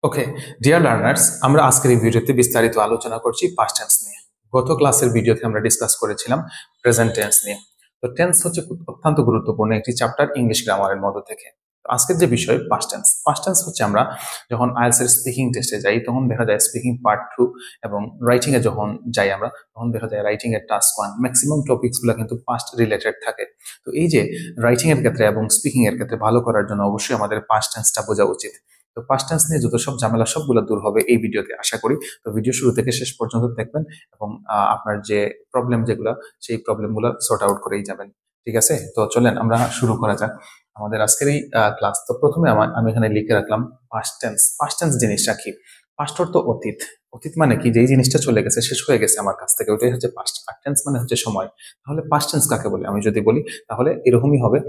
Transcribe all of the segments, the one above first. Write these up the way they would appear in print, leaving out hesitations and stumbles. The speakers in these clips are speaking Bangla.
ওকে, ডিয়ার লার্নার্স, আমরা আজকের এই ভিডিওতে বিস্তারিত আলোচনা করছি পাস্ট টেন্স নিয়ে। গত ক্লাসের ভিডিওতে আমরা ডিসকাস করেছিলাম প্রেজেন্ট টেন্স নিয়ে। তো টেন্স হচ্ছে অত্যন্ত গুরুত্বপূর্ণ একটি চ্যাপ্টার ইংলিশ গ্রামারের মধ্যে থেকে। তো আজকের যে বিষয় পাস্ট টেন্স, পাস্ট টেন্স হচ্ছে আমরা যখন আইএলটিএস এর স্পিকিং টেস্টে যাই তখন দেখা যায় স্পিকিং পার্ট 2 এবং রাইটিং এ যখন যাই আমরা তখন দেখা যায় রাইটিং এর টাস্ক 1 ম্যাক্সিমাম টপিকস গুলো কিন্তু পাস্ট রিলেটেড থাকে। তো এই যে রাইটিং এর ক্ষেত্রে এবং স্পিকিং এর ক্ষেত্রে ভালো করার জন্য অবশ্যই আমাদের পাস্ট টেন্সটা বোঝা উচিত। তো পাস্ট টেন্স নিয়ে যত সব ঝামেলা সবগুলো দূর হবে এই ভিডিওতে আশা করি। তো ভিডিও শুরু থেকে শেষ পর্যন্ত দেখবেন এবং আপনার যে প্রবলেম যেগুলো সেই প্রবলেমগুলো সর্ট আউট করেই যাবেন। ঠিক আছে, তো চলেন আমরা শুরু করা যাক আমাদের আজকের এই ক্লাস। তো প্রথমে আমি এখানে লিখে রাখলাম পাস্ট টেন্স। পাস্ট টেন্স জিনিসটা কি? পাস্ট অর্থ অতীত। অতীত মানে কি? যেই জিনিসটা চলে গেছে, শেষ হয়ে গেছে আমার কাছ থেকে, ওইটাই হচ্ছে পাস্ট। আর টেন্স মানে হচ্ছে সময়। তাহলে পাস্ট টেন্স কাকে বলে? আমি যদি বলি তাহলে এরকমই হবে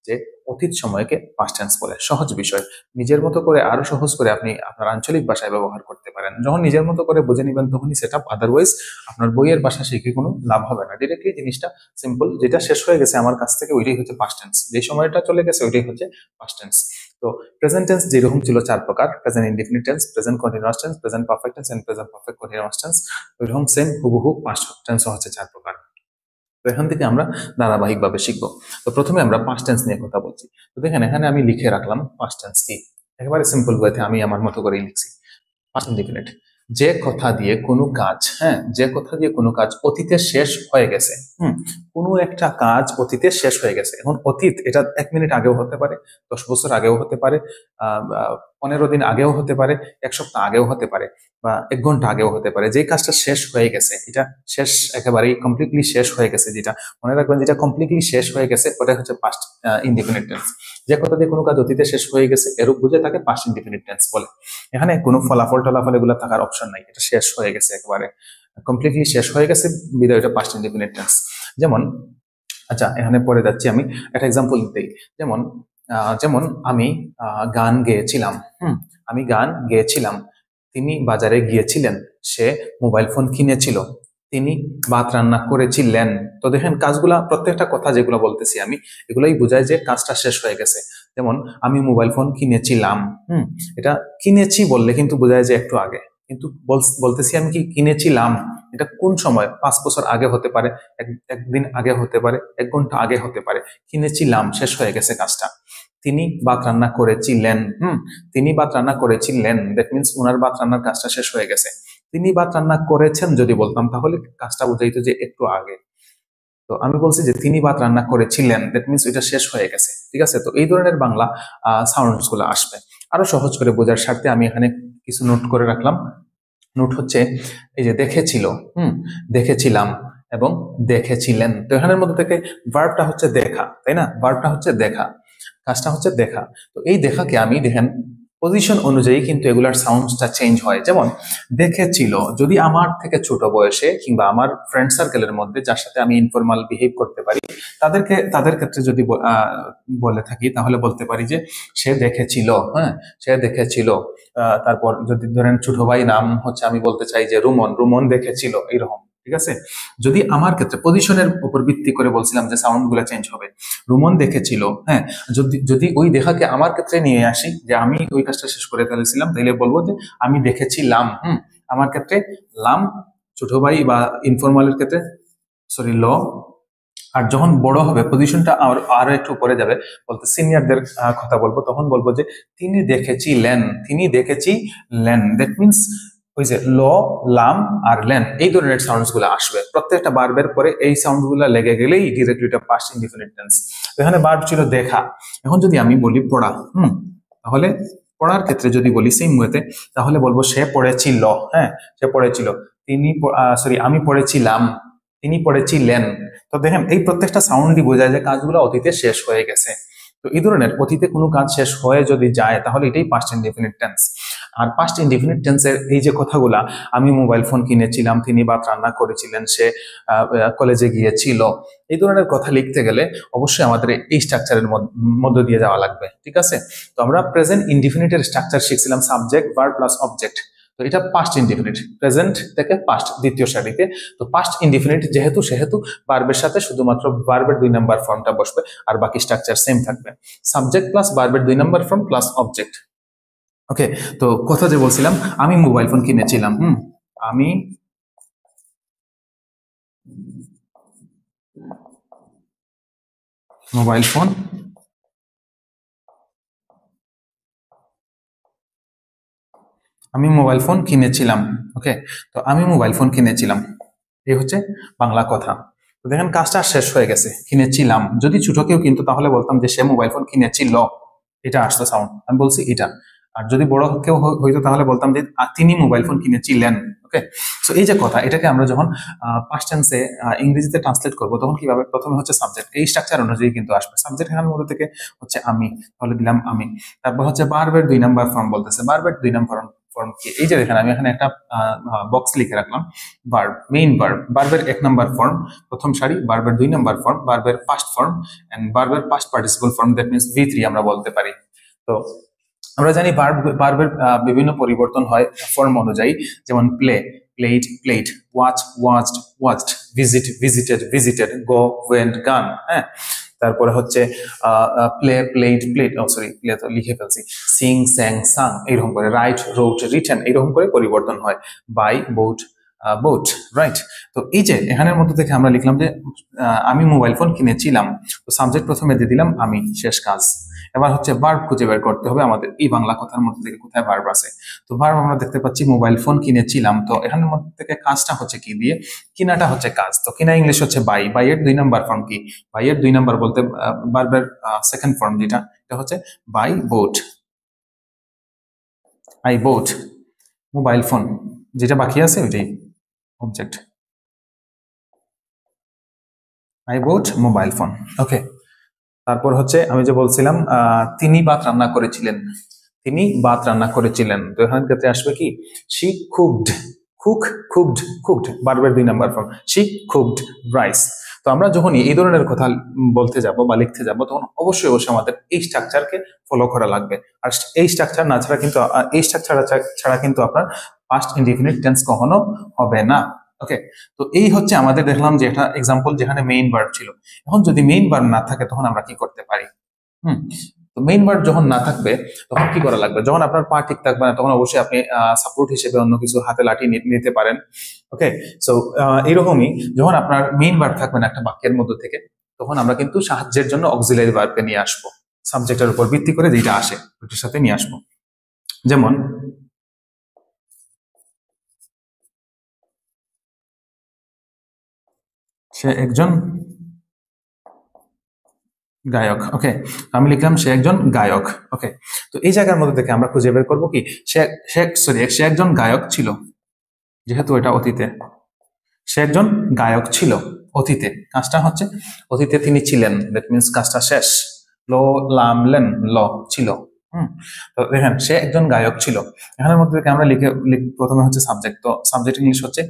যে অতীত সময়কে পাস্ট টেন্স বলে। সহজ বিষয়, নিজের মতো করে আরো সহজ করে আপনি আপনার আঞ্চলিক ভাষায় ব্যবহার করতে পারেন। যখন নিজের মতো করে বুঝে নিবেন তখনই সেট আপ, আদারওয়াইজ আপনার বইয়ের ভাষা শিখে কোনো লাভ হবে না। ডিরেক্টলি জিনিসটা সিম্পল, যেটা শেষ হয়ে গেছে আমার কাছ থেকে ওইটাই হচ্ছে পাস্ট টেন্স, যে সময়টা চলে গেছে ওইটাই হচ্ছে পাস্ট টেন্স। তো প্রেজেন্ট টেন্স যেরকম ছিল 4 প্রকার: present indefinite tense, present continuous tense, present perfect tense and present perfect continuous tense. ওইরকম সেম হুবহু পাস্ট টেন্স হচ্ছে 4 প্রকার। তো এখান থেকে আমরা ধারাবাহিকভাবে শিখবো। তো প্রথমে আমরা পাস্ট টেন্স নিয়ে কথা বলছি। তো দেখেন এখানে আমি লিখে রাখলাম পাস্ট টেন্স কি, একেবারে সিম্পল ওয়েতে আমি আমার মতো করেই লিখছি। পাস্ট ইনডিফিনিট, যে কথা দিয়ে কোনো কাজ, হ্যাঁ, যে কথা দিয়ে কোনো কাজ অতীতে শেষ হয়ে গেছে। কোনো একটা কাজ অতীতে শেষ হয়ে গেছে। এখন অতীত এটা 1 মিনিট আগেও হতে পারে, 10 বছর আগেও হতে পারে, 15 দিন আগেও হতে পারে, 1 সপ্তাহ আগেও হতে পারে, বা 1 ঘন্টা আগেও হতে পারে। যে কাজটা শেষ হয়ে গেছে, এটা শেষ, একেবারেই কমপ্লিটলি শেষ হয়ে গেছে, যেটা মনে রাখবেন, যেটা কমপ্লিটলি শেষ হয়ে গেছে ওটা হচ্ছে পাস্ট ইনডিফিনিট টেন্স। যে কথা দিয়ে কোনো কাজ অতীতে শেষ হয়ে গেছে এরূপ বুঝে তাকে পাস্ট ইনডিফিনিট টেন্স বলে। এখানে কোনো ফলাফল টলাফল এগুলো থাকার অপশন নাই, এটা শেষ হয়ে গেছে, একেবারে কমপ্লিটলি শেষ হয়ে গেছে, বিদায় এটা পাস্ট ইনডিফিনিট টেন্স। যেমন, আচ্ছা এখানে পরে যাচ্ছি, আমি একটা এক্সাম্পল দিই। যেমন যেমন আমি গান গেয়েছিলাম। আমি গান গেয়েছিলাম। তিনি বাজারে গিয়েছিলেন। সে মোবাইল ফোন কিনেছিল। তিনি ভাত রান্না করেছিলেন। তো দেখেন কাজগুলা, প্রত্যেকটা কথা যেগুলো বলতেছি আমি, এগুলাই বোঝায় যে কাজটা শেষ হয়ে গেছে। যেমন আমি মোবাইল ফোন কিনেছিলাম, এটা কিনেছি বললে কিন্তু বোঝায় যে একটু আগে, কিন্তু বলতেছি আমি কি কিনেছিলাম, এটা কোন সময়? 5 বছর আগে হতে পারে, একদিন আগে হতে পারে, 1 ঘন্টা আগে হতে পারে। কিনেছিলাম, শেষ হয়ে গেছে কাজটা। তিনি ভাত রান্না করেছিলেন। তিনি ভাত রান্না করেছিলেন, দ্যাট মিনস ওনার ভাত রান্নার কাজটা শেষ হয়ে গেছে। তিনি ভাত রান্না করেছেন যদি বলতাম তাহলে কাজটা বুঝাইতো যে একটু আগে। তো আমি বলছি যে তিনি ভাত রান্না করেছিলেন, দ্যাট মিনস এটা শেষ হয়ে গেছে। ঠিক আছে, তো এই ধরনের বাংলা সাউন্ডস গুলো আসবে। আরো সহজ করে বোঝার স্বার্থে আমি এখানে কিছু নোট করে রাখলাম। নোট হচ্ছে এই যে দেখেছিল, দেখেছিলাম এবং দেখেছিলেন। তো এখানের মধ্যে থেকে ভার্বটা হচ্ছে দেখা, তাই না? ভার্বটা হচ্ছে দেখা, কাজটা হচ্ছে দেখা। তো এই দেখাকে আমি দেখেন পজিশন অনুযায়ী কিন্তু এগুলার সাউন্ডসটা চেঞ্জ হয়। যেমন দেখেছিল, যদি আমার থেকে ছোট বয়সে কিংবা আমার ফ্রেন্ড সার্কেলের মধ্যে যার সাথে আমি ইনফরমাল বিহেভ করতে পারি, তাদের ক্ষেত্রে যদি বলে থাকি তাহলে বলতে পারি যে সে দেখেছিল। হ্যাঁ, সে দেখেছিল। তারপর যদি ধরেন ছোট ভাই নাম হচ্ছে, আমি বলতে চাই যে রুমন, রুমন দেখেছিল, এইরকম। ঠিক আছে, যদি আমার ক্ষেত্রে পজিশনের উপর ভিত্তি করে বলছিলাম যে সাউন্ড গুলা চেঞ্জ হবে। রুমন দেখেছিল, হ্যাঁ, যদি ওই দেখাকে আমার ক্ষেত্রে নিয়ে আসি, যে আমি ওই কাজটা শেষ করে ফেলেছিলাম, তাইলে বলবো যে আমি দেখেছিলাম। আমার ক্ষেত্রে লাম, ছোট ভাই বা ইনফরমালের ক্ষেত্রে সরি ল। আর যখন বড় হবে, পজিশনটা আরো একটু উপরে যাবে, বলতে সিনিয়রদের কথা বলবো, তখন বলবো যে তিনি দেখেছিলেন, তিনি দেখেছিলেন। দ্যাট মিনস ওই যে ল, লাম আর লেন, এই ধরনের সাউন্ডস গুলো আসবে। প্রত্যেকটা বার্বের পরে এই সাউন্ড গুলা লেগে গেলেই ডিরেক্টলি এটা পাস্ট ইনডিফিনিট টেন্স। এখানে বার্ব ছিল দেখা। এখন যদি আমি বলি পড়া, তাহলে পড়ার ক্ষেত্রে যদি বলি সেম ওয়েতে, তাহলে বলবো সে পড়েছিল। হ্যাঁ, সে পড়েছিল। তিনি আমি পড়েছিলাম, তিনি পড়েছিলেন। তো দেখেন এই প্রত্যেকটা সাউন্ডই বোঝায় যে কাজগুলো অতীতে শেষ হয়ে গেছে। তো এই ধরনের অতীতে কোনো কাজ শেষ হয়ে যদি যায় তাহলে এটাই পাস্ট ইনডিফিনিট টেন্স। আর পাস্ট ইনডিফিনিট টেন্সের এই যে কথাগুলা, আমি মোবাইল ফোন কিনেছিলাম, তিনি ভাত রান্না করেছিলেন, সে কলেজে গিয়েছিল, এই ধরনের কথা লিখতে গেলে অবশ্যই আমাদের এই স্ট্রাকচারের মধ্য দিয়ে যাওয়া লাগবে। ঠিক আছে, তো আমরা প্রেজেন্ট ইনডিফিনিটের স্ট্রাকচার শিখছিলাম, সাবজেক্ট, ভার্ব প্লাস অবজেক্ট। তো এটা পাস্ট ইনডিফিনিট, প্রেজেন্ট থেকে পাস্ট দ্বিতীয় সারিতে। তো পাস্ট ইনডিফিনিট সেহেতু ভার্বের সাথে শুধুমাত্র ভার্বের 2 নাম্বার ফর্মটা বসবে, আর বাকি স্ট্রাকচার সেম থাকবে। সাবজেক্ট প্লাস ভার্বের 2 নাম্বার ফর্ম প্লাস অবজেক্ট, ওকে, তো কথা যে বলছিলাম, আমি মোবাইল ফোন কিনেছিলাম। আমি মোবাইল ফোন আমি মোবাইল ফোন কিনেছিলাম। ওকে, তো আমি মোবাইল ফোন কিনেছিলাম, এই হচ্ছে বাংলা কথা। তো দেখেন কাজটা শেষ হয়ে গেছে, কিনেছিলাম। যদি ছোট কেউ কিন্তু তাহলে বলতাম যে সে মোবাইল ফোন কিনেছিল, এটা আসতো সাউন্ড, আমি বলছি এটা। আর যদি বড় কেউ হইতো তাহলে বলতাম যে তিনি মোবাইল ফোন কিনেছিলেন। ওকে, সো এই যে কথা, এটাকে আমরা যখন পাস্ট টেন্সে ইংরেজিতে ট্রান্সলেট করবো তখন কিভাবে, প্রথমে হচ্ছে সাবজেক্ট, এই স্ট্রাকচার অনুযায়ী কিন্তু আসবে। সাবজেক্ট এখানের মধ্যে থেকে হচ্ছে আমি, তাহলে দিলাম আমি। তারপর হচ্ছে ভার্বের 2 নাম্বার ফর্ম বলতেছে, ভার্বের 2 নাম্বার ফর্ম কি, এই যে দেখেন আমি এখানে একটা বক্স লিখে রাখলাম, ভার্ব, মেইন ভার্ব, ভার্বের 1 নাম্বার ফর্ম প্রথম সারি, ভার্বের 2 নাম্বার ফর্ম, ভার্বের পাস্ট ফর্ম, এন্ড ভার্বের past participle form, that means V3 আমরা বলতে পারি। তো আমরা জানি ভার্বের বিভিন্ন পরিবর্তন হয় ফর্ম অনুযায়ী, যেমন play, played, played, watch, watched, watched, visit, visited, visited, go, went, gone. হ্যাঁ, তারপরে হচ্ছে play, played, played, sorry play তো লিখে ফেলছি, সিং, স্যাং, সাং, এইরকম করে, রাইট, রোট, রিটেন, এইরকম করে পরিবর্তন হয়, বাই, বোট, বোট, রাইট। তো এই যে এখানের মধ্যে থেকে আমরা লিখলাম যে আমি মোবাইল ফোন কিনেছিলাম, তো সাবজেক্ট প্রথমে দিয়ে দিলাম আমি, শেষ কাজ। এবার হচ্ছে ভার্ব খুঁজে বের করতে হবে আমাদের এই বাংলা কথার মধ্যে থেকে কোথায় ভার্ব আছে। তো ভার্ব আমরা দেখতে পাচ্ছি মোবাইল ফোন কিনেছিলাম, তো এখানের মধ্যে থেকে কাজটা হচ্ছে কি দিয়ে, কিনাটা হচ্ছে কাজ। তো কিনা ইংলিশ হচ্ছে বাই, বাই এর 2 নাম্বার ফর্ম কি, বাই এর 2 নাম্বার বলতে ভার্বের সেকেন্ড ফর্ম যেটা, এটা হচ্ছে buy bought, I bought mobile phone, যেটা বাকি আছে ওইটাই object, I bought mobile phone. Okay, তারপর হচ্ছে আমি যে বলছিলাম তিনি ভাত রান্না করেছিলেন, তিনি ভাত রান্না করেছিলেন, তো এখানে ক্ষেত্রে আসবে কি, she cooked, cook, cooked, cooked, ভার্বের 2 number form, she cooked rice. তো আমরা যখন এই ধরনের কথা বলতে যাব বা লিখতে যাব তখন অবশ্যই অবশ্যই আমাদের এই স্ট্রাকচারকে ফলো করা লাগবে। আর এই স্ট্রাকচার না ছাড়া কিন্তু এই স্ট্রাকচার ছাড়া কিন্তু আপনার পাস্ট ইনডিফিনিট টেন্স কখনো হবে না। ওকে, তো এই হচ্ছে আমাদের দেখলাম যে একটা এক্সাম্পল যেখানে মেইন ভার্ব ছিল। এখন যদি মেইন ভার্ব না থাকে তখন আমরা কি করতে পারি? হুম, তো মেইন ভার্ব যখন না থাকবে তখন কি করা লাগবে, যখন আপনার পা ঠিক থাকবে না তখন অবশ্যই আপনি সাপোর্ট হিসেবে অন্য কিছু হাতে লাঠি নিতে পারেন। ওকে, সো এইরকমই যখন আপনার মেইন ভার্ব থাকবে না একটা বাক্যের মধ্যে থেকে, তখন আমরা কিন্তু সাহায্যের জন্য অক্সিলারি ভার্বকে নিয়ে আসবো, সাবজেক্টের উপর ভিত্তি করে যেটা আসে ওইটার সাথে নিয়ে আসবো। যেমন সে একজন গায়ক। ওকে, আমি লিখলাম সে একজন গায়ক। ওকে, তো এই জায়গার মধ্যে থেকে আমরা খুঁজে বের করবো কি, সে সে একজন গায়ক ছিল, যেহেতু এটা অতীতে, সে একজন গায়ক ছিল অতীতে, কাজটা হচ্ছে অতীতে তিনি ছিলেন, দ্যাট মিনস কাজটা শেষ, লো, লাম, লেন, ল, ছিল। হুম, তো দেখেন সে একজন গায়ক ছিল, এখানের মধ্যে থেকে আমরা প্রথমে হচ্ছে সাবজেক্ট, তো সাবজেক্ট ইংলিশ হচ্ছে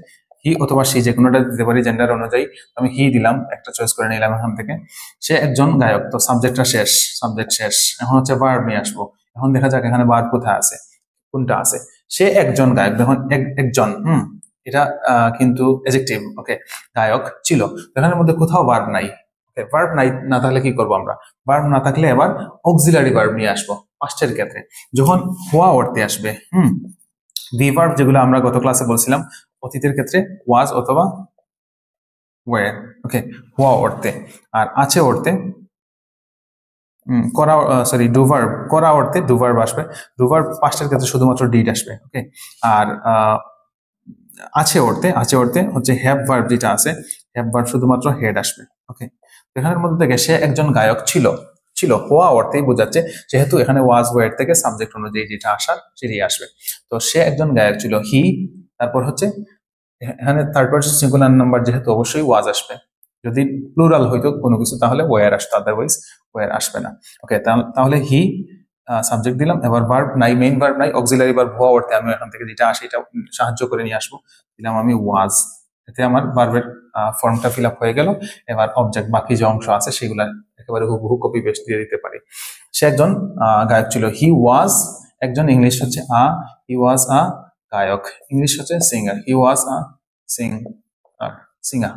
হি অথবা সি, যে কোনোটা দিতে পারি জেন্ডার অনুযায়ী। আমি হি দিলাম, একটা চয়েস করে নিলাম এখান থেকে। সে একজন গায়ক, তো সাবজেক্টটা শেষ, সাবজেক্ট শেষ। এখন হচ্ছে ভার্ব নিয়ে আসবো। এখন দেখা যাক এখানে ভার্ব কোথায় আছে, কোনটা আছে। সে একজন গায়ক, দেখুন একজন, এটা কিন্তু এজেক্টিভ। ওকে, গায়ক ছিল, এখানের মধ্যে কোথাও ভার্ব নাই। ওকে, ভার্ব নাই, না থাকলে কি করবো আমরা, ভার্ব না থাকলে এবার অক্সিলারি ভার্ব নিয়ে আসবো পাস্টের ক্ষেত্রে, যখন হওয়া অর্থে আসবে। ভি ভার্ব যেগুলো আমরা গত ক্লাসে বলছিলাম, অতীতের ক্ষেত্রে ওয়াজ অথবা ওয়্যার। ওকে, হওয়া অর্থে, আর আছে অর্থে করা, সরি ডু ভার্ব, করা অর্থে ডু ভার্ব আসবে। ডু ভার্ব পাস্টের ক্ষেত্রে শুধুমাত্র ডিড আসবে। ওকে, আর আছে অর্থে, আছে অর্থে হচ্ছে হ্যাভ ভার্ব যেটা আছে, হ্যাভ ভার্ব শুধুমাত্র হেড আসবে। ওকে, এখানের মধ্যে থেকে সে একজন গায়ক ছিল, ছিল হওয়া অর্থেই বোঝাচ্ছে, যেহেতু এখানে ওয়াজ ওয়ার্ড থেকে সাবজেক্ট অনুযায়ী যেটা আসার সেটাই আসবে। তো সে একজন গায়ক ছিল, হি, তারপর হচ্ছে এখানে থার্ড পারসন সিঙ্গুলার নাম্বার যেহেতু অবশ্যই ওয়াজ আসবে, যদি প্লুরাল হইতো কোনো কিছু তাহলে ওয়ার আসতো, আদারওয়াইজ ওয়ার আসবে না। ওকে, তাহলে হি সাবজেক্ট দিলাম, এবার ভার্ব নাই, মেইন ভার্ব নাই, অক্সিলারি ভার্ব হওয়া অর্থে আমি এখান থেকে যেটা আসে এটা সাহায্য করে নিয়ে আসবো, দিলাম আমি ওয়াজ, এতে আমার ভার্বের ফর্মটা ফিল আপ হয়ে গেল। এবার অবজেক্ট বাকি যে অংশ আছে সেগুলা একেবারে হুবহু কপি পেস্ট দিয়ে দিতে পারি। সে একজন গায়ক ছিল, হি ওয়াজ একজন, ইংলিশ হচ্ছে হি ওয়াজ আ গায়ক, ইংলিশ হচ্ছে সিঙ্গার, হি ওয়াজ আ সিঙ্গার, সিঙ্গার,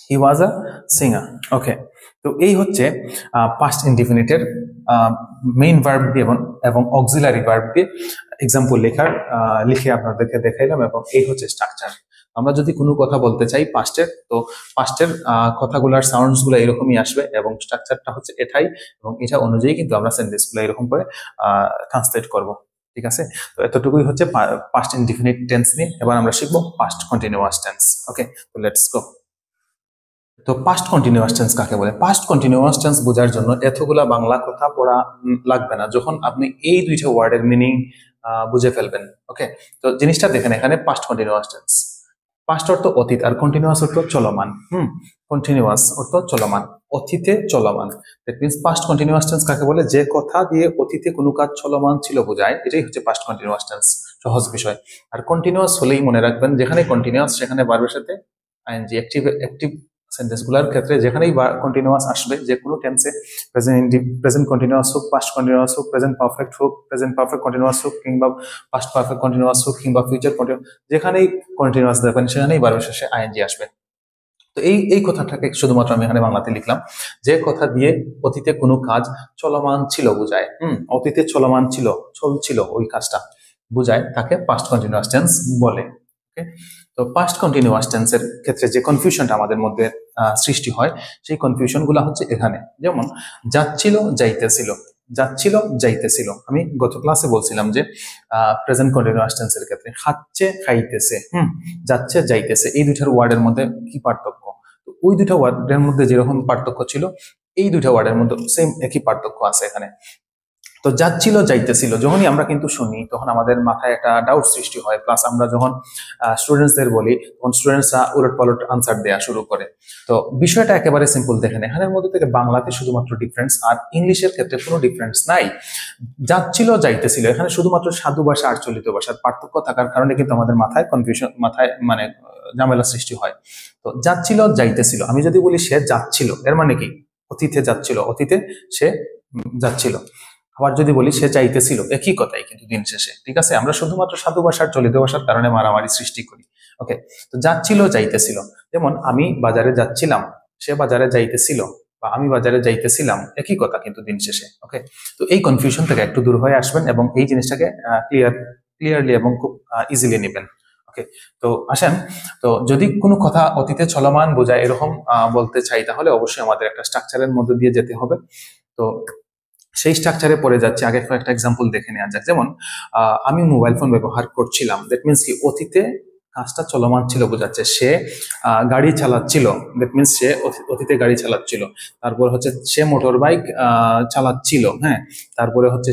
হি ওয়াজ আ সিঙ্গার। ওকে, তো তো এই হচ্ছে পাস্ট ইনডিফিনিটের মেইন ভার্ব দিয়ে এবং অক্সিলারি ভার্ব দিয়ে এক্সাম্পল লিখে আপনাদেরকে দেখাইলাম, এবং এই হচ্ছে স্ট্রাকচার। আমরা যদি কোনো কথা বলতে চাই পাস্টের, তো পাস্টের কথাগুলার সাউন্ডস গুলো এরকমই আসবে এবং স্ট্রাকচারটা হচ্ছে এটাই, এবং এটা অনুযায়ী কিন্তু আমরা সেন্টেন্স গুলো এরকম করে ট্রান্সলেট করব। ঠিক আছে, তো এতটুকুই হচ্ছে পাস্ট ইনডিফিনিট টেন্স নিয়ে। এবার আমরা শিখবো পাস্ট কন্টিনিউয়াস টেন্স। ওকে, তো লেটস গো। তো পাস্ট কন্টিনিউয়াস টেন্স কাকে বলে? পাস্ট কন্টিনিউয়াস টেন্স বোঝার জন্য এতগুলা বাংলা কথা পড়া লাগবে না, যখন আপনি এই দুইটা ওয়ার্ডের মিনিং বুঝে ফেলবেন। ওকে, তো জিনিসটা দেখেন, এখানে পাস্ট কন্টিনিউয়াস টেন্স, পাস্ট অর্থ অতীত আর কন্টিনিউয়াস অর্থ চলমান। কন্টিনিউয়াস অর্থ চলমান, অতীতে চলমান। That means past continuous tense কাকে বলে? যে কথা দিয়ে অতীতে কোনো কাজ চলমান ছিল বোঝায়, এটাই হচ্ছে পাস্ট কন্টিনিউয়াস টেন্স। সহজ বিষয়। আর কন্টিনিউয়াস হলেই মনে রাখবেন, যেখানে কন্টিনিউয়াস সেখানে ভার্বের সাথে আইএনজি, অ্যাক্টিভ সেন্টেন্স গুলার ক্ষেত্রে যেখানেই কন্টিনিউয়াস আসবে, যে কোনো টেন্সে, প্রেজেন্ট কন্টিনিউয়াস হোক, পাস্ট কন্টিনিউয়াস হোক, প্রেজেন্ট পারফেক্ট হোক, প্রেজেন্ট পারফেক্ট কন্টিনিউয়াস হোক, কিংবা পাস্ট পারফেক্ট কন্টিনিউয়াস হোক, কিংবা ফিউচার কন্টিনিউয়াস, যেখানেই কন্টিনিউয়াস দেখবেন সেখানেই ভার্বের শেষে আইএনজি আসবে। তো এই কথাটাকে শুধুমাত্র আমি এখানে বাংলাতে লিখলাম, যে কথা দিয়ে অতীতে কোনো কাজ চলমান ছিল বোঝায়। অতীতে চলমান ছিল, চলছিল ওই কাজটা বোঝায়, তাকে পাস্ট কন্টিনিউয়াস টেন্স বলে। ওকে, তো পাস্ট কন্টিনিউয়াস টেন্সের ক্ষেত্রে যে কনফিউশনটা আমাদের মধ্যে সৃষ্টি হয়, সেই কনফিউশন গুলা হচ্ছে এখানে। যেমন যাচ্ছিল, যাইতেছিল, যাচ্ছিল, যাইতেছিল। আমি গত ক্লাসে বলছিলাম যে প্রেজেন্ট কন্টিনিউয়াস টেন্সের ক্ষেত্রে খাচ্ছে, খাইতেছে, যাচ্ছে, যাইতেছে, এই দুইটার ওয়ার্ডের মধ্যে কি পার্থক্য? তো ওই দুইটা ওয়ার্ডের মধ্যে যেরকম পার্থক্য ছিল, এই দুইটা ওয়ার্ডের মধ্যে সেম একই পার্থক্য আছে এখানে। তো যাচ্ছিল, যাইতেছিল যখনই আমরা কিন্তু শুনি, তখন আমাদের মাথায় একটা ডাউট সৃষ্টি হয়। প্লাস আমরা যখন স্টুডেন্টসদের বলি, তখন স্টুডেন্টসরা উলট পালট আনসার দেওয়া শুরু করে। তো বিষয়টা একেবারে সিম্পল দেখেন, এখানের মধ্যে থেকে বাংলাতে শুধুমাত্র ডিফারেন্স, আর ইংলিশের ক্ষেত্রে কোনো ডিফারেন্স নাই। যাচ্ছিল, যাইতেছিল, এখানে শুধুমাত্র সাধু ভাষা আর চলিত ভাষার পার্থক্য থাকার কারণে কিন্তু আমাদের মাথায় কনফিউশন, মাথায় মানে ঝামেলা সৃষ্টি হয়। তো যাচ্ছিল, যাইতেছিল, আমি যদি বলি সে যাচ্ছিল, এর মানে কি? অতীতে যাচ্ছিল, অতীতে সে যাচ্ছিল। আবার যদি বলি সে চাইতেছিল, একই কথাই কিন্তু দিন শেষে। ঠিক আছে, আমরা শুধুমাত্র সাধু ভাষার চলিত ভাষার কারণে মারামারি সৃষ্টি করি। ওকে, তো যাচ্ছিল, যাইতেছিল, যেমন আমি বাজারে যাচ্ছিলাম, সে বাজারে যাইতেছিল, বা আমি বাজারে যাইতেছিলাম, একই কথা কিন্তু দিন শেষে। ওকে, তো এই কনফিউশন থেকে একটু দূর হয়ে আসবেন এবং এই জিনিসটাকে ক্লিয়ারলি এবং খুব ইজিলি নেবেন। ওকে, তো আসেন, তো যদি কোনো কথা অতীতে চলমান বোঝায় এরকম বলতে চাই, তাহলে অবশ্যই আমাদের একটা স্ট্রাকচারের মধ্যে দিয়ে যেতে হবে। তো সেই স্ট্রাকচারে পড়ে যাচ্ছে। আগে একটা এক্সাম্পল দেখে নেওয়া যাক। যেমন আমি মোবাইল ফোন ব্যবহার করছিলাম, দ্যাট মিনস কি? অতীতে কাজটা চলমান ছিল বোঝাচ্ছে। সে গাড়ি চালাচ্ছিল, দ্যাট মিনস সে অতীতে গাড়ি চালাচ্ছিল। তারপর হচ্ছে সে মোটর বাইক চালাচ্ছিল। হ্যাঁ, তারপরে হচ্ছে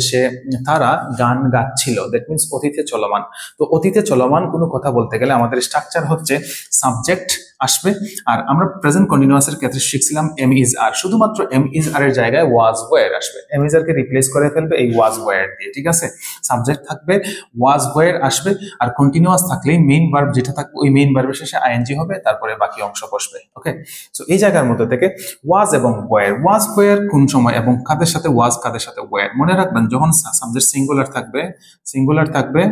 তারা গান গাচ্ছিল, দ্যাট মিনস অতীতে চলমান। তো অতীতে চলমান কোনো কথা বলতে গেলে আমাদের স্ট্রাকচার হচ্ছে সাবজেক্ট আসবে, আর আমরা প্রেজেন্ট কন্টিনিউয়াস এর ক্ষেত্রে শিখছিলাম এম ইজ আর, শুধুমাত্র এম ইজ আর এর জায়গায় ওয়াজ ওয়্যার আসবে। এম ইজ আর কে রিপ্লেস করে ফেলবে এই ওয়াজ ওয়্যার দিয়ে। ঠিক আছে, সাবজেক্ট থাকবে, ওয়াজ ওয়্যার আসবে, আর কন্টিনিউয়াস থাকলেই মেইন ভার্ব যেটা থাকবে, ওই মেইন ভার্বের শেষে আইএনজি হবে, তারপরে বাকি অংশ বসবে। ওকে, সো এই জায়গার মধ্যে থেকে ওয়াজ এবং ওয়্যার, ওয়াজ ওয়্যার কোন সময় এবং কাদের সাথে ওয়াজ, কাদের সাথে ওয়্যার, মনে রাখবেন যখন সাবজেক্ট সিঙ্গুলার থাকবে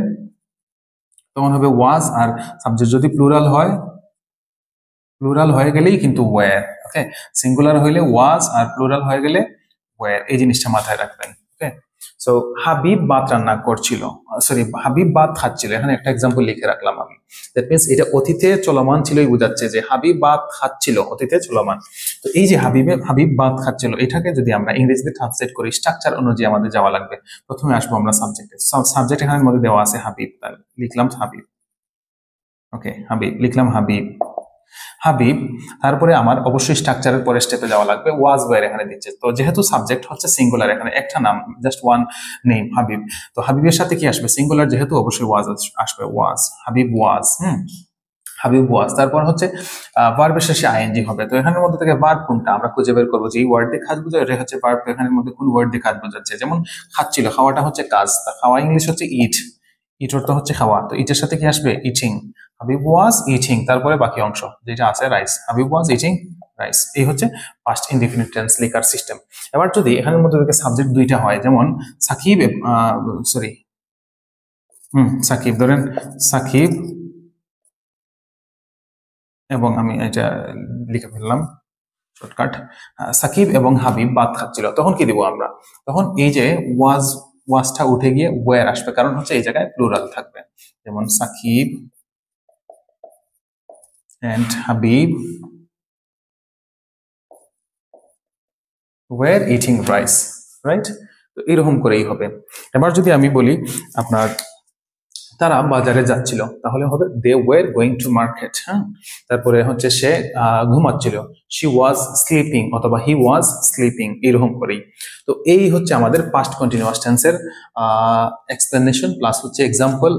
তখন হবে ওয়াজ, আর সাবজেক্ট যদি প্লুরাল হয়ে গেলেই কিন্তু ওয়্যার। ওকে, সিঙ্গুলার হইলে ওয়াজ আর প্লুরাল হয়ে গেলে ওয়্যার, এই জিনিসটা মাথায় রাখবেন। ওকে, সো হাবিব ভাত রান্না করছিল, হাবিব ভাত খাচ্ছিল, এখানে একটা এক্সাম্পল লিখে রাখলাম আমি। দ্যাট মিনস এটা অতীতে চলমান ছিলই বোঝাচ্ছে, যে হাবিব ভাত খাচ্ছিল, অতীতে চলমান। তো এই যে হাবিব ভাত খাচ্ছিল, এটাকে যদি আমরা ইংরেজিতে ট্রান্সলেট করি, স্ট্রাকচার অনুযায়ী আমাদের যাওয়া লাগবে। প্রথমে আসবো আমরা সাবজেক্টে। সাবজেক্ট এখানের মধ্যে দেওয়া আছে হাবিব, লিখলাম হাবিব। ওকে, হাবিব লিখলাম, হাবিব। তারপরে আমার অবশ্যই স্ট্রাকচারের পরে স্টেপে যাওয়া লাগবে, ওয়াজ ওয়্যার এখানে দিচ্ছে। তো যেহেতু সাবজেক্ট হচ্ছে সিঙ্গুলার, এখানে একটা নাম, জাস্ট ওয়ান নেম হাবিব, তো হাবিবের সাথে কি আসবে? সিঙ্গুলার যেহেতু অবশ্যই ওয়াজ আসবে, ওয়াজ, হাবিব ওয়াজ। হাবিব ওয়াজ। তারপর হচ্ছে ভার্বের শেষে আইএনজি হবে। তো এখানের মধ্যে থেকে ভার্ব কোনটা আমরা খুঁজে বের করবো, যে এই ওয়ার্ড দিয়ে কাজ বোঝায়, এটা হচ্ছে ভার্ব। এখানের মধ্যে কোন ওয়ার্ড দিয়ে কাজ বোঝাচ্ছে? যেমন খাচ্ছিল, খাওয়াটা হচ্ছে কাজ, খাওয়া ইংলিশ হচ্ছে ইট, অর্থ হচ্ছে খাওয়া। তো ইটের সাথে কি আসবে? ইটিং। হাবিব ওয়াজ ইটিং, তারপরে বাকি অংশ যেটা আছে rice, Habib was eating rice. এই হচ্ছে পাস্ট ইনডিফিনিট টেন্স লেখার সিস্টেম। এবার যদি এখানের মধ্যে থেকে সাবজেক্ট দুইটা হয়, যেমন সাকিব, সাকিব ধরেন, সাকিব, এবং আমি এটা লিখে ফেললাম, শর্টকাট। সাকিব এবং হাবিব ভাত খাচ্ছিল, তখন কি দিব আমরা? তখন এই যে ওয়াজটা উঠে গিয়ে ওয়্যার আসবে, কারণ হচ্ছে এই জায়গায় প্লুরাল থাকবে। যেমন Sakib and Habib were eating rice, right? তো এরকম করেই হবে। এবার যদি আমি বলি আপনার তারা বাজারে যাচ্ছিল, তাহলে হবে they were going to market. হ্যাঁ, তারপরে হচ্ছে সে ঘুমাচ্ছিল, শি ওয়াজ স্লিপিং অথবা হি ওয়াজ স্লিপিং, এরকম করেই। তো এই হচ্ছে আমাদের পাস্ট কন্টিনিউয়াস টেন্সের এক্সপ্লেনেশন প্লাস হচ্ছে এক্সাম্পল,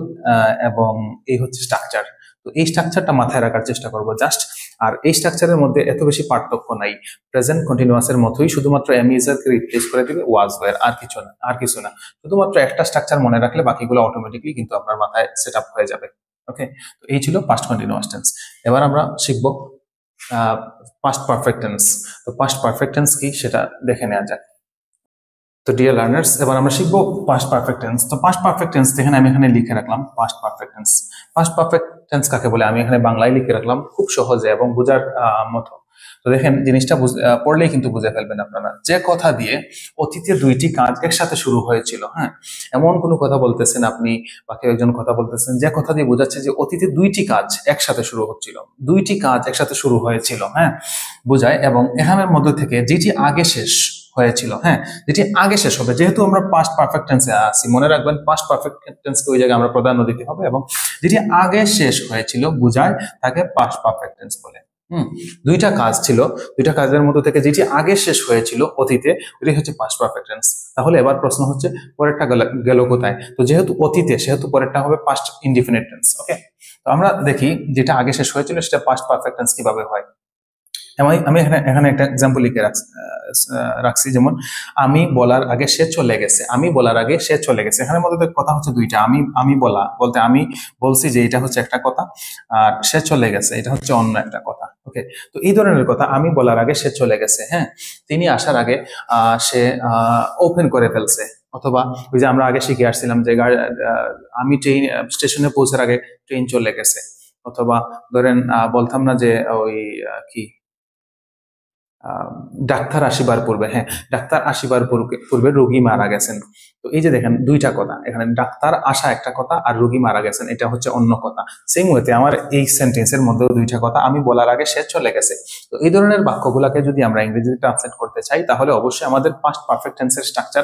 এবং এই হচ্ছে স্ট্রাকচার। তো এই স্ট্রাকচারটা মাথায় রাখার চেষ্টা করবো জাস্ট। আর এই স্ট্রাকচারের মধ্যে এত বেশি পার্থক্য নাই, প্রেজেন্ট কন্টিনিউয়াসের মতোই, শুধুমাত্র এমইজারকে রিপ্লেস করে দিবে ওয়াজ ওয়ার, আর কিছু না। শুধুমাত্র একটা স্ট্রাকচার মনে রাখলে বাকিগুলো অটোমেটিকলি কিন্তু আপনার মাথায় সেট আপ হয়ে যাবে। ওকে, তো এই ছিল পাস্ট কন্টিনিউয়াস টেন্স। এবার আমরা শিখবো পাস্ট পারফেক্ট টেন্স। তো পাস্ট পারফেক্ট টেন্স কি সেটা দেখে নেওয়া যাক। তো ডিয়ার লার্নার্স, এবার আমরা শিখবো পাস্ট পারফেক্ট টেন্স। তো পাস্ট পারফেক্ট টেন্স দেখেন আমি এখানে লিখে রাখলাম past perfect tense. Past perfect tense কাকে বলে আমি এখানে বাংলায় লিখে রাখলাম, খুব সহজে এবং বোঝার মতো। তো দেখেন জিনিসটা পড়লেই কিন্তু বুঝে ফেলবেন আপনারা। যে কথা দিয়ে অতীতে দুইটি কাজ একসাথে শুরু হয়েছিল, হ্যাঁ, এমন কোনো কথা বলতেছেন আপনি বা কেউ একজন কথা বলতেছেন যে কথা দিয়ে বোঝাচ্ছে যে অতীতে দুইটি কাজ একসাথে শুরু হচ্ছিল, দুইটি কাজ একসাথে শুরু হয়েছিল, হ্যাঁ, বোঝায়। এবং এখানের মধ্যে থেকে যেটি আগে শেষ হয়েছিল, হ্যাঁ, যেটি আগে শেষ হবে, যেহেতু আমরা পাস্ট পারফেক্ট টেন্সে আছি, মনে রাখবেন পাস্ট পারফেক্ট টেন্সকে ওই জায়গায় আমরা প্রাধান্য দিতে হবে, এবং যেটি আগে শেষ হয়েছিল বোঝায় তাকে পাস্ট পারফেক্ট টেন্স বলে। দুইটা কাজ ছিল, দুইটা কাজের মধ্যে থেকে যেটি আগে শেষ হয়েছিল অতীতে, ওইটি হচ্ছে পাস্ট পারফেক্ট টেন্স। তাহলে এবার প্রশ্ন হচ্ছে পরেরটা গেল কোথায়? তো যেহেতু অতীতে, সেহেতু পরেরটা হবে পাস্ট ইনডিফিনিট টেন্স। ওকে, তো আমরা দেখি যেটা আগে শেষ হয়েছিল সেটা পাস্ট পারফেক্ট টেন্স কিভাবে হয়। আমি এখানে একটা এক্সাম্পল লিখে রাখছি, যেমন আমি বলার আগে সে চলে গেছে, আমি বলার আগে সে চলে গেছে। এখানের মধ্যে কথা হচ্ছে দুইটা। আমি বলা বলতে আমি বলছি যে এটা হচ্ছে একটা কথা, আর সে চলে গেছে এটা হচ্ছে অন্য একটা কথা। ওকে, তো এই ধরনের কথা, আমি বলার আগে সে চলে গেছে, হ্যাঁ, তিনি আসার আগে সে ওপেন করে ফেলছে, অথবা ওই যে আমরা আগে শিখে আসছিলাম যে আমি ট্রেন স্টেশনে পৌঁছার আগে ট্রেন চলে গেছে, অথবা ধরেন বলতাম না যে ওই কি ডাক্তার আসিবার পূর্বে, হ্যাঁ, ডাক্তার আসিবার পূর্বে রোগী মারা গেছেন। তো এই যে দেখেন দুইটা কথা, এখানে ডাক্তার আসা একটা কথা আর রোগী মারা গেছেন এটা হচ্ছে অন্য কথা। সেম ওয়েতে আমার এই সেন্টেন্সের মধ্যে দুইটা কথা, আমি বলার আগে সে চলে গেছে। তো এই ধরনের বাক্যগুলোকে যদি আমরা ইংরেজিতে ট্রান্সলেট করতে চাই, তাহলে অবশ্যই আমাদের পাস্ট পারফেক্ট টেন্সের স্ট্রাকচার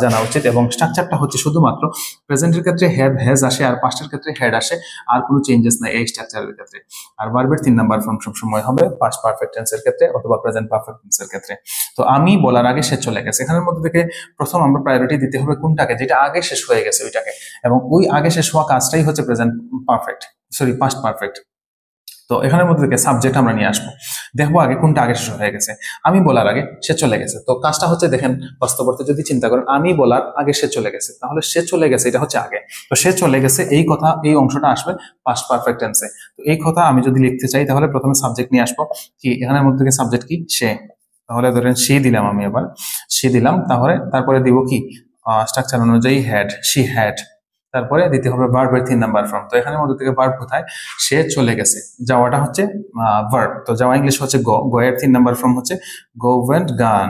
জানা উচিত, এবং স্ট্রাকচারটা হচ্ছে শুধুমাত্র প্রেজেন্টের ক্ষেত্রে হ্যাভ হ্যাজ আসে, আর পাস্টের ক্ষেত্রে হ্যাড আসে, আর কোনো চেঞ্জেস নাই এই স্ট্রাকচারের ক্ষেত্রে। আর ভার্বের 3 নাম্বার ফর্ম সবসময় হবে পাস্ট পারফেক্ট টেন্সের ক্ষেত্রে অথবা প্রেজেন্ট পারফেক্ট টেন্সের ক্ষেত্রে। তো আমি বলার আগে সে চলে গেছে, এখানের মধ্যে থেকে প্রথম আমরা প্রায়োরিটি দিতে হবে কোনটাকে? যেটা আগে শেষ হয়ে গেছে ওইটাকে, এবং ওই আগে শেষ হওয়া কাজটাই হচ্ছে present perfect, sorry past perfect. তো এখানের মধ্যে থেকে সাবজেক্ট আমরা নিয়ে আসবো, দেখবো আগে কোনটা আগে শেষ হয়ে গেছে। আমি বলার আগে সে চলে গেছে, তো কাজটা হচ্ছে দেখেন বাস্তবতে যদি চিন্তা করেন, আমি বলার আগে সে চলে গেছে, তাহলে সে চলে গেছে এটা হচ্ছে আগে। তো সে চলে গেছে এই কথা, এই অংশটা আসবে পাস্ট পারফেক্ট টেন্সে। তো এই কথা আমি যদি লিখতে চাই, তাহলে প্রথমে সাবজেক্ট নিয়ে আসবো, কি এখানের মধ্যে থেকে সাবজেক্ট কি? সে। তাহলে ধরেন সে দিলাম, আমি এবার সে দিলাম, তারপরে দিব কি স্ট্রাকচার অনুযায়ী হ্যাড, শি হ্যাড। তারপরে দিতে হবে ভার্বের 3 নাম্বার ফর্ম। তো এখানের মধ্যে থেকে ভার্ব কোথায়? সে চলে গেছে, যাওয়াটা হচ্ছে ভার্ব। তো যাওয়া ইংলিশ হচ্ছে গো, গো এর 3 নাম্বার ফর্ম হচ্ছে গো ওয়েন্ট গান,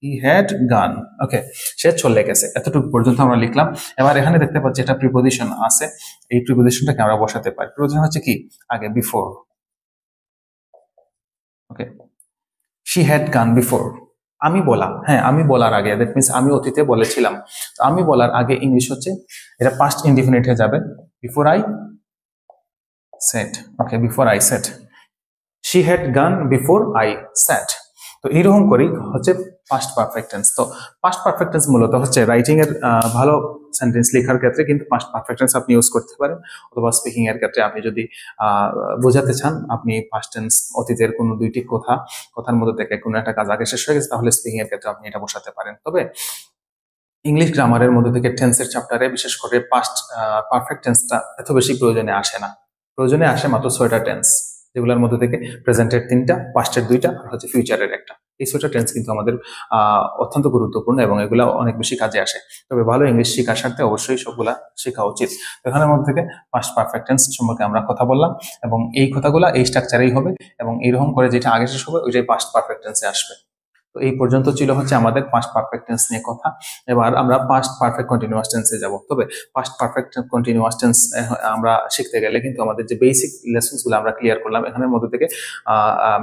হি হ্যাড গান। ওকে, সে চলে গেছে, এতটুকু পর্যন্ত আমরা লিখলাম। এবার এখানে দেখতে পাচ্ছি একটা প্রিপোজিশন আছে, এই প্রিপোজিশনটাকে আমরা বসাতে পারি। প্রিপোজিশন হচ্ছে কি? আগে, বিফোর। ওকে, শি হ্যাড গান বিফোর, আমি বলা, হ্যাঁ, আমি বলার আগে, দ্যাট মিনস আমি অতীতে বলেছিলাম। তো আমি বলার আগে ইংলিশ হচ্ছে, এটা পাস্ট ইনডিফিনিট হয়ে যাবে, before I said. Okay, before I said, she had গান বিফোর আই সেড। তো এইরকম করেই হচ্ছে পাস্ট পারফেক্ট টেন্স। তো পাস্ট পারফেক্ট টেন্স মূলত হচ্ছে রাইটিং এর ভালো সেন্টেন্স লেখার ক্ষেত্রে কিন্তু পাস্ট পারফেক্ট টেন্স আপনি ইউজ করতে পারেন, অথবা স্পিকিং এর ক্ষেত্রে আপনি যদি বোঝাতে চান আপনি পাস্ট টেন্স, অতীতের কোনো দুইটি কথার মধ্যে থেকে কোনো একটা কাজ আগে শেষ হয়ে গেছে, তাহলে স্পিকিং এর ক্ষেত্রে আপনি এটা বসাতে পারেন। তবে ইংলিশ গ্রামারের মধ্যে থেকে টেন্সের চ্যাপ্টারে বিশেষ করে পাস্ট পারফেক্ট টেন্সটা এত বেশি প্রয়োজনে আসে না। প্রয়োজনে আসে মাত্র 6টা টেন্স, যেগুলোর মধ্যে থেকে প্রেজেন্টের 3টা, পাস্টের 2টা, আর হচ্ছে ফিউচারের একটা। এই ছয়টা টেন্স কিন্তু আমাদের অত্যন্ত গুরুত্বপূর্ণ এবং এগুলা অনেক বেশি কাজে আসে। তবে ভালো ইংলিশ শেখার স্বার্থে অবশ্যই সবগুলা শেখা উচিত। তো এখানের মধ্যে থেকে পাস্ট পারফেক্ট টেন্স সম্পর্কে আমরা কথা বললাম এবং এই কথাগুলা এই স্ট্রাকচারেই হবে এবং এইরকম করে যেটা আগে শেষ হবে ওইটাই পাস্ট পারফেক্ট টেন্সে আসবে। তো এই পর্যন্ত ছিল হচ্ছে আমাদের পাস্ট পারফেক্ট টেন্স নিয়ে কথা। এবার আমরা পাস্ট পারফেক্ট কন্টিনিউয়াস টেন্সে যাব। তবে পাস্ট পারফেক্ট কন্টিনিউয়াস টেন্স আমরা শিখতে গেলে কিন্তু আমাদের যে বেসিক লেসন্স গুলো আমরা ক্লিয়ার করলাম এখানের মধ্যে থেকে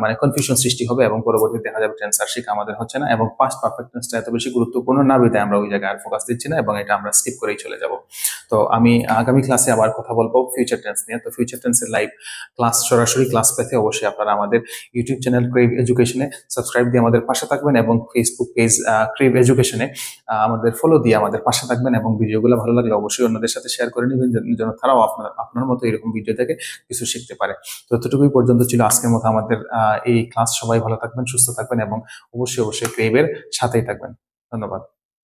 মানে কনফিউশন সৃষ্টি হবে এবং পরবর্তীতে দেখা যাবে টেন্স আর শেখা আমাদের হচ্ছে না এবং পাস্ট পারফেক্ট টেন্সটা এত বেশি গুরুত্বপূর্ণ না বিধায় আমরা ওই জায়গায় আর ফোকাস দিচ্ছি না এবং এটা আমরা স্কিপ করেই চলে যাব। তো আমি আগামী ক্লাসে আবার কথা বলবো ফিউচার টেন্স নিয়ে। তো ফিউচার টেন্সের লাইভ ক্লাস সরাসরি ক্লাস পেতে অবশ্যই আপনারা আমাদের ইউটিউব চ্যানেল ক্রেভ এডুকেশনে সাবস্ক্রাইব দিয়ে আমাদের পাশে থাকবেন এবং ফেসবুক পেজ ক্রেভ এডুকেশনে আমাদের ফলো দিয়ে আমাদের পাশে থাকবেন এবং ভিডিওগুলো ভালো লাগলে অবশ্যই অন্যদের সাথে শেয়ার করে নেবেন যেন তারাও আপনার মতো এরকম ভিডিও থেকে কিছু শিখতে পারে। তো এতটুকুই পর্যন্ত ছিল আজকের মতো আমাদের এই ক্লাস। সবাই ভালো থাকবেন, সুস্থ থাকবেন এবং অবশ্যই ক্রেভের সাথেই থাকবেন। ধন্যবাদ।